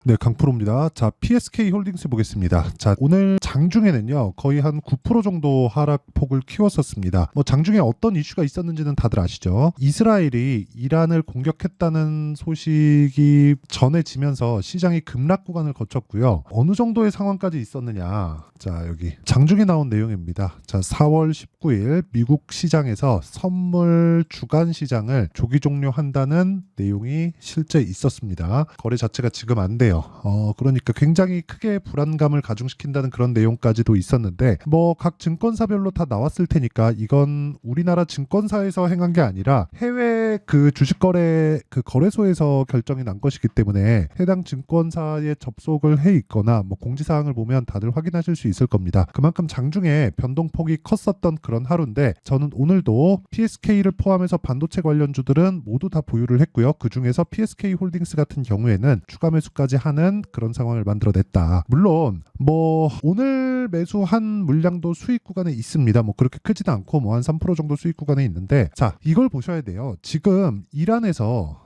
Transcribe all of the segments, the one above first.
네, 강프로입니다. 자, PSK 홀딩스 보겠습니다. 자, 오늘 장중에는요, 거의 한 9% 정도 하락폭을 키웠었습니다. 뭐 장중에 어떤 이슈가 있었는지는 다들 아시죠? 이스라엘이 이란을 공격했다는 소식이 전해지면서 시장이 급락 구간을 거쳤고요. 어느 정도의 상황까지 있었느냐? 자, 여기 장중에 나온 내용입니다. 자, 4월 19일 미국 시장에서 선물 주간 시장을 조기 종료한다는 내용이 실제 있었습니다. 거래 자체가 지금 안 돼요. 그러니까 굉장히 크게 불안감을 가중시킨다는 그런 내용까지도 있었는데 뭐 각 증권사별로 다 나왔을 테니까 이건 우리나라 증권사에서 행한 게 아니라 해외 그 주식거래 그 거래소에서 결정이 난 것이기 때문에 해당 증권사에 접속을 해 있거나 뭐 공지사항을 보면 다들 확인하실 수 있을 겁니다. 그만큼 장중에 변동폭이 컸었던 그런 하루인데 저는 오늘도 PSK를 포함해서 반도체 관련주들은 모두 다 보유를 했고요. 그 중에서 PSK 홀딩스 같은 경우에는 추가 매수까지 하는 그런 상황을 만들어냈다. 물론 뭐 오늘 매수한 물량도 수익 구간에 있습니다. 뭐 그렇게 크지도 않고 뭐 한 3% 정도 수익 구간에 있는데 자, 이걸 보셔야 돼요. 지금 이란에서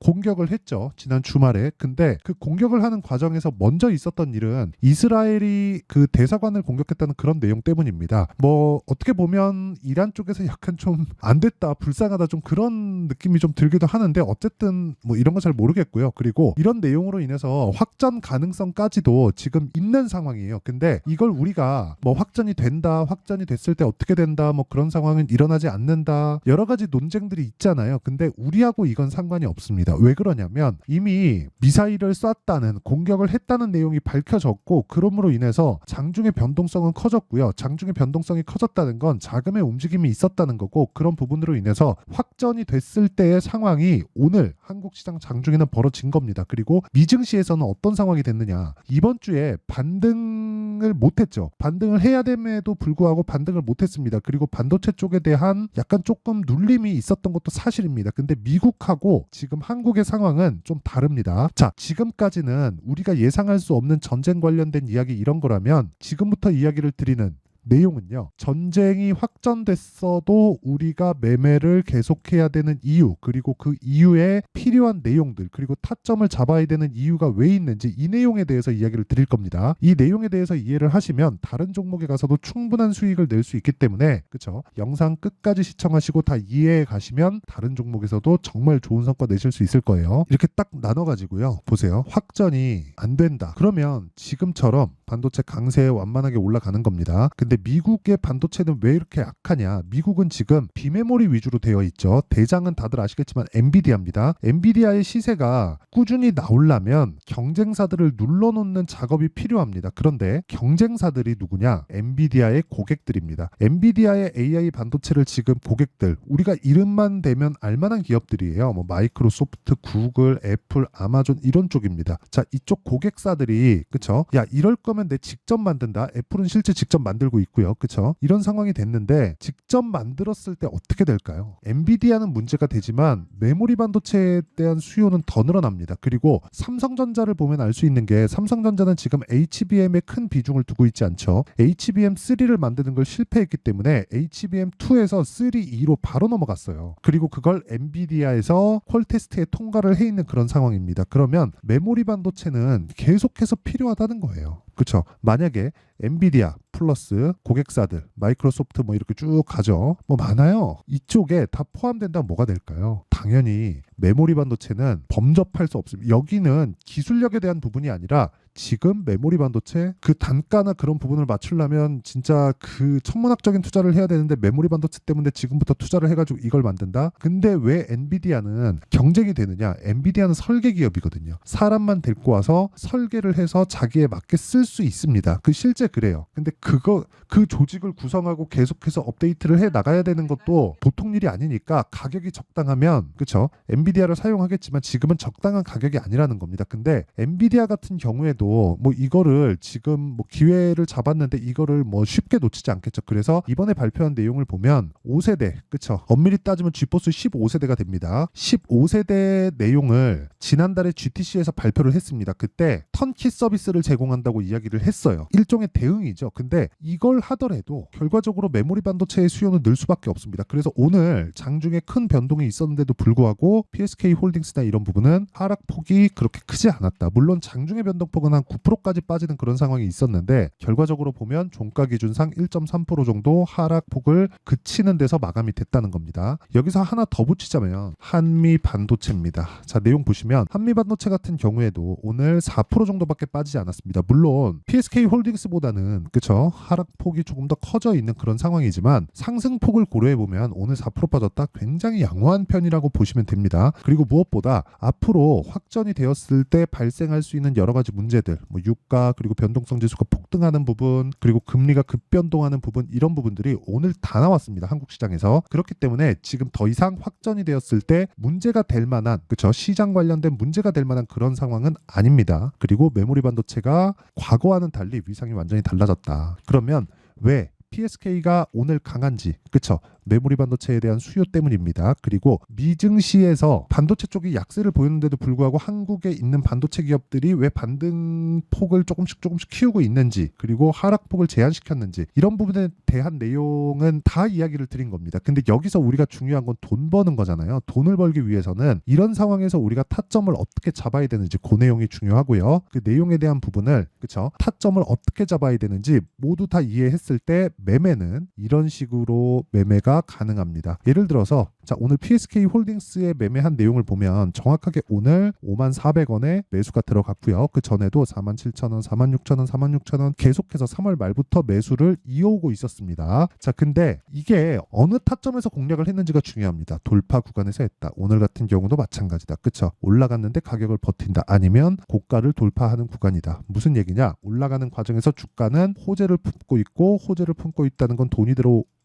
공격을 했죠. 지난 주말에. 근데 그 공격을 하는 과정에서 먼저 있었던 일은 이스라엘이 그 대사관을 공격했다는 그런 내용 때문입니다. 뭐 어떻게 보면 이란 쪽에서 약간 좀 안 됐다, 불쌍하다 좀 그런 느낌이 좀 들기도 하는데 어쨌든 뭐 이런 건 잘 모르겠고요. 그리고 이런 내용으로 인해서 확전 가능성까지도 지금 있는 상황이에요. 근데 이걸 우리가 뭐 확전이 된다, 확전이 됐을 때 어떻게 된다, 뭐 그런 상황은 일어나지 않는다, 여러 가지 논쟁들이 있잖아요. 근데 우리하고 이건 상관이 없습니다. 왜 그러냐면 이미 미사일을 쐈다는 공격을 했다는 내용이 밝혀졌고 그럼으로 인해서 장중의 변동성은 커졌고요. 장중의 변동성이 커졌다는 건 자금의 움직임이 있었다는 거고 그런 부분으로 인해서 확전이 됐을 때의 상황이 오늘 한국 시장 장중에는 벌어진 겁니다. 그리고 미증시에서는 어떤 상황이 됐느냐? 이번 주에 반등을 못했죠. 반등을 해야 됨에도 불구하고 반등을 못했습니다. 그리고 반도체 쪽에 대한 약간 조금 눌림이 있었던 것도 사실입니다. 근데 미국하고 지금 한국의 상황은 좀 다릅니다. 자, 지금까지는 우리가 예상할 수 없는 전쟁 관련된 이야기 이런 거라면 지금부터 이야기를 드리는 내용은요. 전쟁이 확전됐어도 우리가 매매를 계속해야 되는 이유, 그리고 그 이유에 필요한 내용들, 그리고 타점을 잡아야 되는 이유가 왜 있는지 이 내용에 대해서 이야기를 드릴 겁니다. 이 내용에 대해서 이해를 하시면 다른 종목에 가서도 충분한 수익을 낼 수 있기 때문에 그쵸? 영상 끝까지 시청하시고 다 이해해 가시면 다른 종목에서도 정말 좋은 성과 내실 수 있을 거예요. 이렇게 딱 나눠가지고요. 보세요. 확전이 안 된다. 그러면 지금처럼 반도체 강세에 완만하게 올라가는 겁니다. 근데 미국의 반도체는 왜 이렇게 약하냐? 미국은 지금 비메모리 위주로 되어 있죠. 대장은 다들 아시겠지만 엔비디아입니다. 엔비디아의 시세가 꾸준히 나오려면 경쟁사들을 눌러놓는 작업이 필요합니다. 그런데 경쟁사들이 누구냐? 엔비디아의 고객들입니다. 엔비디아의 AI 반도체를 지금 고객들, 우리가 이름만 대면 알만한 기업들이에요. 뭐 마이크로소프트, 구글, 애플, 아마존 이런 쪽입니다. 자, 이쪽 고객사들이 그쵸? 야, 이럴 거면 내 직접 만든다. 애플은 실제 직접 만들고 있고요. 그쵸? 이런 상황이 됐는데 직접 만들었을 때 어떻게 될까요? 엔비디아는 문제가 되지만 메모리 반도체에 대한 수요는 더 늘어납니다. 그리고 삼성전자를 보면 알 수 있는 게 삼성전자는 지금 HBM에 큰 비중을 두고 있지 않죠. HBM3를 만드는 걸 실패했기 때문에 HBM2에서 3, 2로 바로 넘어갔어요. 그리고 그걸 엔비디아에서 퀄 테스트에 통과를 해 있는 그런 상황입니다. 그러면 메모리 반도체는 계속해서 필요하다는 거예요. 그렇죠. 만약에 엔비디아 플러스 고객사들 마이크로소프트 뭐 이렇게 쭉 가죠. 뭐 많아요. 이쪽에 다 포함된다면 뭐가 될까요? 당연히 메모리 반도체는 범접할 수 없습니다. 여기는 기술력에 대한 부분이 아니라 지금 메모리 반도체 그 단가나 그런 부분을 맞추려면 진짜 그 천문학적인 투자를 해야 되는데 메모리 반도체 때문에 지금부터 투자를 해가지고 이걸 만든다? 근데 왜 엔비디아는 경쟁이 되느냐? 엔비디아는 설계 기업이거든요. 사람만 데리고 와서 설계를 해서 자기에 맞게 쓸 수 있습니다. 그 실제 그래요. 근데 그 조직을 구성하고 계속해서 업데이트를 해 나가야 되는 것도 보통 일이 아니니까 가격이 적당하면 그쵸? 엔비디아를 사용하겠지만 지금은 적당한 가격이 아니라는 겁니다. 근데 엔비디아 같은 경우에도 뭐 이거를 지금 뭐 기회를 잡았는데 이거를 뭐 쉽게 놓치지 않겠죠. 그래서 이번에 발표한 내용을 보면 5세대 그쵸? 엄밀히 따지면 지포스 15세대가 됩니다. 15세대 내용을 지난달에 GTC에서 발표를 했습니다. 그때 턴키 서비스를 제공한다고 이야기를 했어요. 일종의 대응이죠. 근데 이걸 하더라도 결과적으로 메모리 반도체의 수요는 늘 수밖에 없습니다. 그래서 오늘 장중에 큰 변동이 있었는데도 불구하고 PSK 홀딩스나 이런 부분은 하락폭이 그렇게 크지 않았다. 물론 장중의 변동폭은 한 9%까지 빠지는 그런 상황이 있었는데 결과적으로 보면 종가 기준상 1.3% 정도 하락폭을 그치는 데서 마감이 됐다는 겁니다. 여기서 하나 더 붙이자면 한미 반도체입니다. 자, 내용 보시면 한미 반도체 같은 경우에도 오늘 4% 정도밖에 빠지지 않았습니다. 물론 PSK 홀딩스보다는 그쵸 하락폭이 조금 더 커져 있는 그런 상황이지만 상승폭을 고려해 보면 오늘 4% 빠졌다. 굉장히 양호한 편이라고 보시면 됩니다. 그리고 무엇보다 앞으로 확전이 되었을 때 발생할 수 있는 여러 가지 문제들, 뭐 유가 그리고 변동성 지수가 폭등하는 부분, 그리고 금리가 급변동하는 부분, 이런 부분들이 오늘 다 나왔습니다. 한국 시장에서. 그렇기 때문에 지금 더 이상 확전이 되었을 때 문제가 될 만한 그쵸 시장 관련된 문제가 될 만한 그런 상황은 아닙니다. 그리고 메모리 반도체가 과거와는 달리 위상이 완전히 달라졌다. 그러면 왜 PSK가 오늘 강한지 그쵸 메모리 반도체에 대한 수요 때문입니다. 그리고 미증시에서 반도체 쪽이 약세를 보였는데도 불구하고 한국에 있는 반도체 기업들이 왜 반등폭을 조금씩 키우고 있는지, 그리고 하락폭을 제한시켰는지, 이런 부분에 대한 내용은 다 이야기를 드린 겁니다. 근데 여기서 우리가 중요한 건 돈 버는 거잖아요. 돈을 벌기 위해서는 이런 상황에서 우리가 타점을 어떻게 잡아야 되는지 그 내용이 중요하고요. 그 내용에 대한 부분을 그쵸 타점을 어떻게 잡아야 되는지 모두 다 이해했을 때 매매는 이런 식으로 매매가 가능합니다. 예를 들어서 자, 오늘 PSK 홀딩스의 매매한 내용을 보면 정확하게 오늘 54,400원에 매수가 들어갔고요. 그 전에도 47,000원, 46,000원, 46,000원 계속해서 3월 말부터 매수를 이어오고 있었습니다. 자, 근데 이게 어느 타점에서 공략을 했는지가 중요합니다. 돌파 구간에서 했다. 오늘 같은 경우도 마찬가지다. 그쵸? 올라갔는데 가격을 버틴다. 아니면 고가를 돌파하는 구간이다. 무슨 얘기냐? 올라가는 과정에서 주가는 호재를 품고 있고, 호재를 품고 있다는 건 돈이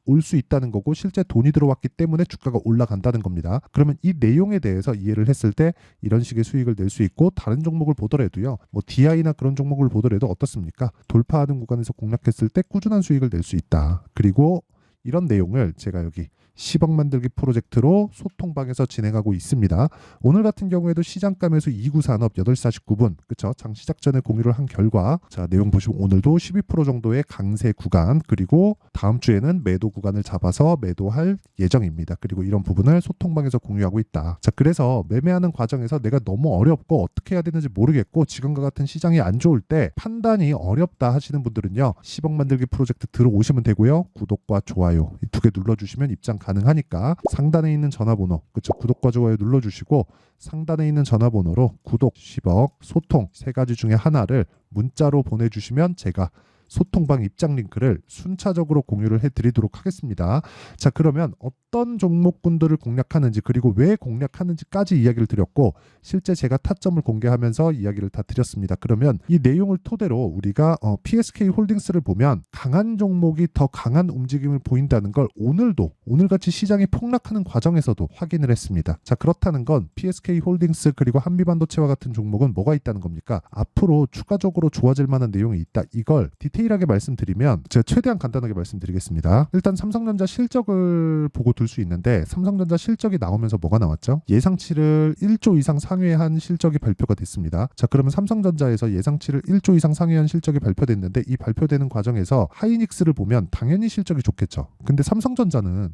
올 수 있다는 거고, 실제 돈이 들어왔기 때문에 주가가 올라간다는 겁니다. 그러면 이 내용에 대해서 이해를 했을 때 이런 식의 수익을 낼 수 있고, 다른 종목을 보더라도요, 뭐 DI나 그런 종목을 보더라도 어떻습니까? 돌파하는 구간에서 공략했을 때 꾸준한 수익을 낼 수 있다. 그리고 이런 내용을 제가 여기 10억 만들기 프로젝트로 소통방에서 진행하고 있습니다. 오늘 같은 경우에도 시장가 매수 2구 산업 8시 49분 그쵸? 장 시작 전에 공유를 한 결과 자 내용 보시면 오늘도 12% 정도의 강세 구간, 그리고 다음 주에는 매도 구간을 잡아서 매도할 예정입니다. 그리고 이런 부분을 소통방에서 공유하고 있다. 자, 그래서 매매하는 과정에서 내가 너무 어렵고 어떻게 해야 되는지 모르겠고 지금과 같은 시장이 안 좋을 때 판단이 어렵다 하시는 분들은요, 10억 만들기 프로젝트 들어오시면 되고요. 구독과 좋아요 이 두 개 눌러주시면 입장 가능하니까 상단에 있는 전화번호 그쵸 구독과 좋아요 눌러주시고, 상단에 있는 전화번호로 구독 10억 소통 세 가지 중에 하나를 문자로 보내주시면 제가 소통방 입장 링크를 순차적으로 공유를 해드리도록 하겠습니다. 자, 그러면 어떤 종목군들을 공략하는지, 그리고 왜 공략하는지까지 이야기를 드렸고, 실제 제가 타점을 공개하면서 이야기를 다 드렸습니다. 그러면 이 내용을 토대로 우리가 PSK 홀딩스를 보면 강한 종목이 더 강한 움직임을 보인다는 걸 오늘같이 시장이 폭락하는 과정에서도 확인을 했습니다. 자, 그렇다는 건 PSK 홀딩스 그리고 한미반도체와 같은 종목은 뭐가 있다는 겁니까? 앞으로 추가적으로 좋아질 만한 내용이 있다. 이걸 디테일하게 말씀드리면 제가 최대한 간단하게 말씀드리겠습니다. 일단 삼성전자 실적을 보고 둘 수 있는데, 삼성전자 실적이 나오면서 뭐가 나왔죠? 예상치를 1조 이상 상회한 실적이 발표가 됐습니다. 자, 그러면 삼성전자에서 예상치를 1조 이상 상회한 실적이 발표됐는데, 이 발표되는 과정에서 하이닉스를 보면 당연히 실적이 좋겠죠. 근데 삼성전자는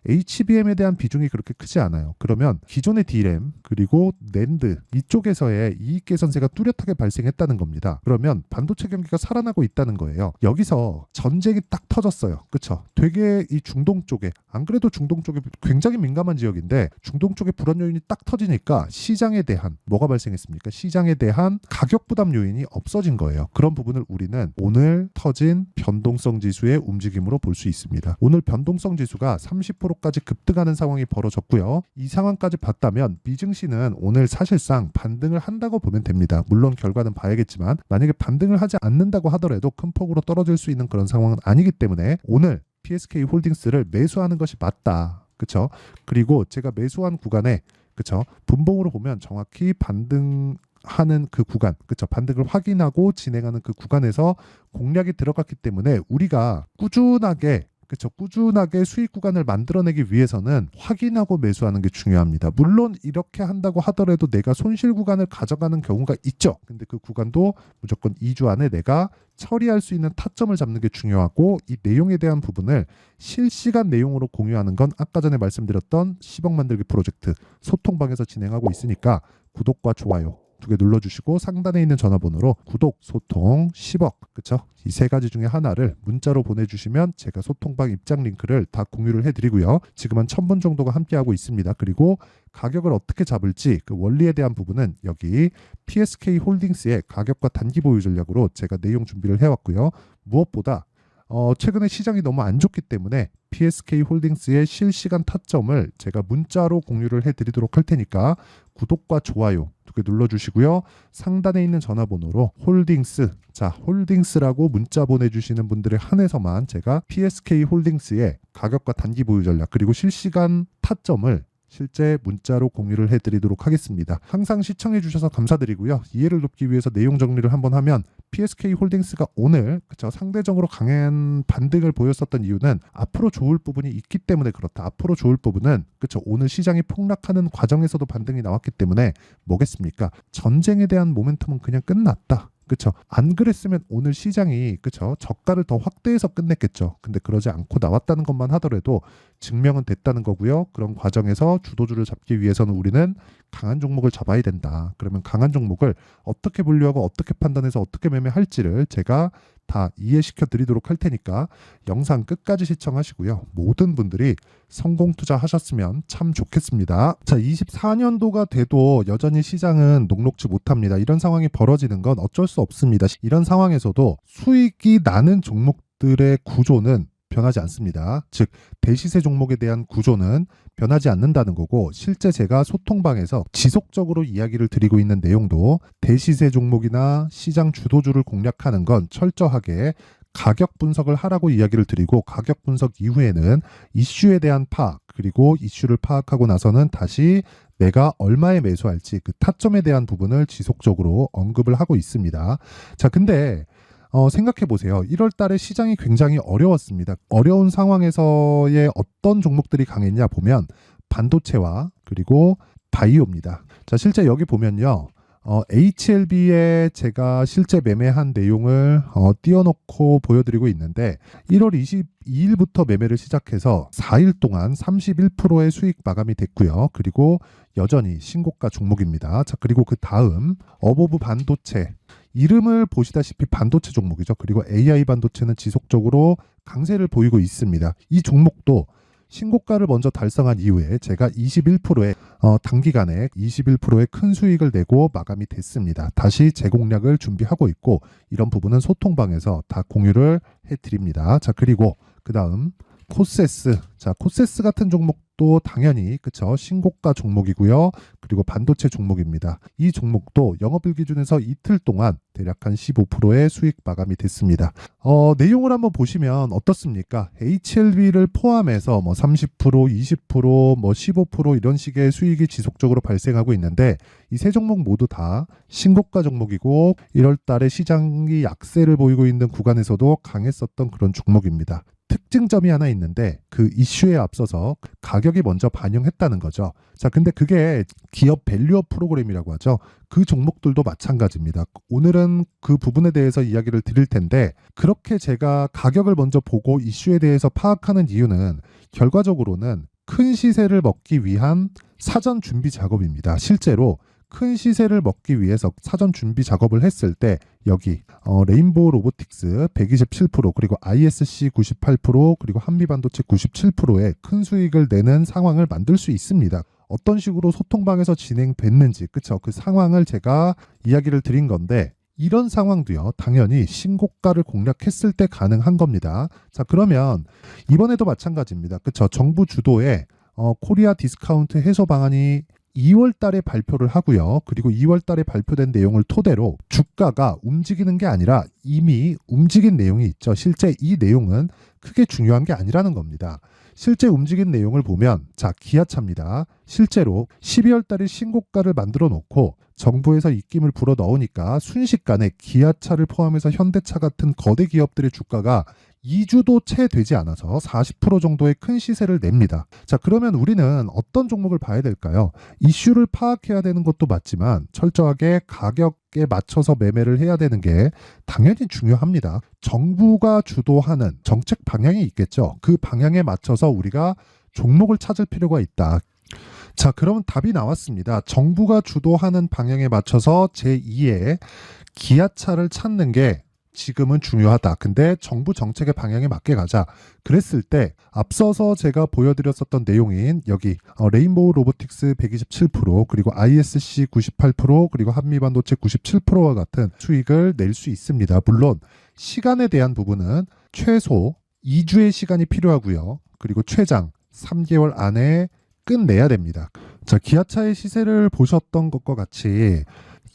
HBM에 대한 비중이 그렇게 크지 않아요. 그러면 기존의 D램 그리고 낸드 이쪽에서의 이익 개선세가 뚜렷하게 발생했다는 겁니다. 그러면 반도체 경기가 살아나고 있다는 거예요. 여기서 전쟁이 딱 터졌어요. 그쵸? 되게 이 중동 쪽에, 안 그래도 중동 쪽에 굉장히 민감한 지역인데 중동 쪽에 불안 요인이 딱 터지니까 시장에 대한 뭐가 발생했습니까? 시장에 대한 가격 부담 요인이 없어진 거예요. 그런 부분을 우리는 오늘 터진 변동성 지수의 움직임으로 볼 수 있습니다. 오늘 변동성 지수가 30%까지 급등하는 상황이 벌어졌고요. 이 상황까지 봤다면 미증시는 오늘 사실상 반등을 한다고 보면 됩니다. 물론 결과는 봐야겠지만 만약에 반등을 하지 않는다고 하더라도 큰 폭으로 떨어질 수 있는 그런 상황은 아니기 때문에 오늘 PSK 홀딩스를 매수하는 것이 맞다. 그쵸? 그리고 제가 매수한 구간에 그쵸? 분봉으로 보면 정확히 반등하는 그 구간, 그쵸? 반등을 확인하고 진행하는 그 구간에서 공략이 들어갔기 때문에 우리가 꾸준하게 그쵸, 꾸준하게 수익 구간을 만들어내기 위해서는 확인하고 매수하는 게 중요합니다. 물론 이렇게 한다고 하더라도 내가 손실 구간을 가져가는 경우가 있죠. 근데 그 구간도 무조건 2주 안에 내가 처리할 수 있는 타점을 잡는 게 중요하고, 이 내용에 대한 부분을 실시간 내용으로 공유하는 건 아까 전에 말씀드렸던 10억 만들기 프로젝트 소통방에서 진행하고 있으니까 구독과 좋아요 2개 눌러주시고 상단에 있는 전화번호로 구독, 소통, 10억, 그쵸? 이 세 가지 중에 하나를 문자로 보내주시면 제가 소통방 입장 링크를 다 공유를 해드리고요. 지금 한 1000분 정도가 함께하고 있습니다. 그리고 가격을 어떻게 잡을지 그 원리에 대한 부분은 여기 PSK 홀딩스의 가격과 단기 보유 전략으로 제가 내용 준비를 해왔고요. 무엇보다 최근에 시장이 너무 안 좋기 때문에 PSK 홀딩스의 실시간 타점을 제가 문자로 공유를 해드리도록 할 테니까 구독과 좋아요 2개 눌러주시고요. 상단에 있는 전화번호로 홀딩스, 자 홀딩스라고 문자 보내주시는 분들에 한해서만 제가 PSK 홀딩스의 가격과 단기 보유 전략 그리고 실시간 타점을 실제 문자로 공유를 해드리도록 하겠습니다. 항상 시청해주셔서 감사드리고요. 이해를 돕기 위해서 내용 정리를 한번 하면 PSK 홀딩스가 오늘 그쵸, 상대적으로 강한 반등을 보였었던 이유는 앞으로 좋을 부분이 있기 때문에 그렇다. 앞으로 좋을 부분은 그쵸, 오늘 시장이 폭락하는 과정에서도 반등이 나왔기 때문에 뭐겠습니까? 전쟁에 대한 모멘텀은 그냥 끝났다. 그쵸? 안 그랬으면 오늘 시장이 그쵸? 저가를 더 확대해서 끝냈겠죠. 근데 그러지 않고 나왔다는 것만 하더라도 증명은 됐다는 거고요. 그런 과정에서 주도주를 잡기 위해서는 우리는 강한 종목을 잡아야 된다. 그러면 강한 종목을 어떻게 분류하고 어떻게 판단해서 어떻게 매매할지를 제가 다 이해시켜 드리도록 할 테니까 영상 끝까지 시청하시고요. 모든 분들이 성공 투자하셨으면 참 좋겠습니다. 자, 24년도가 돼도 여전히 시장은 녹록지 못합니다. 이런 상황이 벌어지는 건 어쩔 수 없습니다. 이런 상황에서도 수익이 나는 종목들의 구조는 변하지 않습니다. 즉 대시세 종목에 대한 구조는 변하지 않는다는 거고, 실제 제가 소통방에서 지속적으로 이야기를 드리고 있는 내용도 대시세 종목이나 시장 주도주를 공략하는 건 철저하게 가격 분석을 하라고 이야기를 드리고, 가격 분석 이후에는 이슈에 대한 파악, 그리고 이슈를 파악하고 나서는 다시 내가 얼마에 매수할지 그 타점에 대한 부분을 지속적으로 언급을 하고 있습니다. 자, 근데 생각해 보세요. 1월 달에 시장이 굉장히 어려웠습니다. 어려운 상황에서의 어떤 종목들이 강했냐 보면 반도체와 그리고 바이오입니다. 자, 실제 여기 보면요. HLB에 제가 실제 매매한 내용을 띄워놓고 보여드리고 있는데 1월 22일부터 매매를 시작해서 4일 동안 31%의 수익 마감이 됐고요. 그리고 여전히 신고가 종목입니다. 자, 그리고 그 다음 어보브 반도체, 이름을 보시다시피 반도체 종목이죠. 그리고 AI 반도체는 지속적으로 강세를 보이고 있습니다. 이 종목도 신고가를 먼저 달성한 이후에 제가 21%의 단기간에 21%의 큰 수익을 내고 마감이 됐습니다. 다시 재공략을 준비하고 있고, 이런 부분은 소통방에서 다 공유를 해드립니다. 자, 그리고 그 다음 코세스. 자, 코세스 같은 종목도 당연히 그쵸, 신고가 종목이고요. 그리고 반도체 종목입니다. 이 종목도 영업일 기준에서 이틀 동안 대략 한 15%의 수익 마감이 됐습니다. 내용을 한번 보시면 어떻습니까? HLB를 포함해서 뭐 30%, 20%, 뭐 15% 이런 식의 수익이 지속적으로 발생하고 있는데, 이 세 종목 모두 다 신고가 종목이고 1월 달에 시장이 약세를 보이고 있는 구간에서도 강했었던 그런 종목입니다. 특징점이 하나 있는데 그 이슈에 앞서서 가격이 먼저 반영했다는 거죠. 자, 근데 그게 기업 밸류업 프로그램이라고 하죠. 그 종목들도 마찬가지입니다. 오늘은 그 부분에 대해서 이야기를 드릴 텐데, 그렇게 제가 가격을 먼저 보고 이슈에 대해서 파악하는 이유는 결과적으로는 큰 시세를 먹기 위한 사전 준비 작업입니다. 실제로 큰 시세를 먹기 위해서 사전 준비 작업을 했을 때 여기 레인보우 로보틱스 127%, 그리고 ISC 98%, 그리고 한미반도체 97%의 큰 수익을 내는 상황을 만들 수 있습니다. 어떤 식으로 소통방에서 진행됐는지 그쵸, 그 상황을 제가 이야기를 드린 건데, 이런 상황도요 당연히 신고가를 공략했을 때 가능한 겁니다. 자, 그러면 이번에도 마찬가지입니다. 그쵸, 정부 주도의 코리아 디스카운트 해소 방안이 2월 달에 발표를 하고요. 그리고 2월 달에 발표된 내용을 토대로 주가가 움직이는 게 아니라 이미 움직인 내용이 있죠. 실제 이 내용은 크게 중요한 게 아니라는 겁니다. 실제 움직인 내용을 보면, 자, 기아차입니다. 실제로 12월 달에 신고가를 만들어 놓고 정부에서 입김을 불어 넣으니까 순식간에 기아차를 포함해서 현대차 같은 거대 기업들의 주가가 2주도 채 되지 않아서 40% 정도의 큰 시세를 냅니다. 자, 그러면 우리는 어떤 종목을 봐야 될까요? 이슈를 파악해야 되는 것도 맞지만 철저하게 가격에 맞춰서 매매를 해야 되는 게 당연히 중요합니다. 정부가 주도하는 정책 방향이 있겠죠. 그 방향에 맞춰서 우리가 종목을 찾을 필요가 있다. 자, 그러면 답이 나왔습니다. 정부가 주도하는 방향에 맞춰서 제2의 기아차를 찾는 게 지금은 중요하다. 근데 정부 정책의 방향에 맞게 가자. 그랬을 때 앞서서 제가 보여드렸었던 내용인 여기 레인보우 로보틱스 127% 그리고 ISC 98% 그리고 한미반도체 97%와 같은 수익을 낼 수 있습니다. 물론 시간에 대한 부분은 최소 2주의 시간이 필요하고요. 그리고 최장 3개월 안에 끝내야 됩니다. 자, 기아차의 시세를 보셨던 것과 같이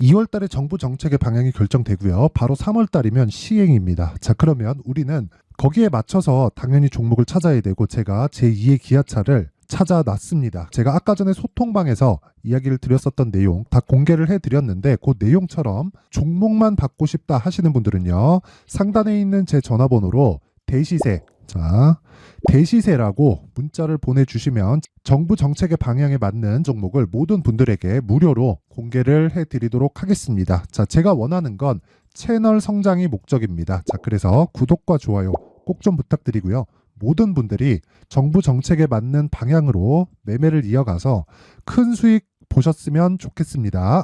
2월 달에 정부 정책의 방향이 결정되고요. 바로 3월 달이면 시행입니다. 자, 그러면 우리는 거기에 맞춰서 당연히 종목을 찾아야 되고 제가 제2의 기아차를 찾아놨습니다. 제가 아까 전에 소통방에서 이야기를 드렸었던 내용 다 공개를 해드렸는데 그 내용처럼 종목만 받고 싶다 하시는 분들은요. 상단에 있는 제 전화번호로 대시세, 자, 대시세라고 문자를 보내주시면 정부 정책의 방향에 맞는 종목을 모든 분들에게 무료로 공개를 해드리도록 하겠습니다. 자, 제가 원하는 건 채널 성장이 목적입니다. 자, 그래서 구독과 좋아요 꼭 좀 부탁드리고요. 모든 분들이 정부 정책에 맞는 방향으로 매매를 이어가서 큰 수익 보셨으면 좋겠습니다.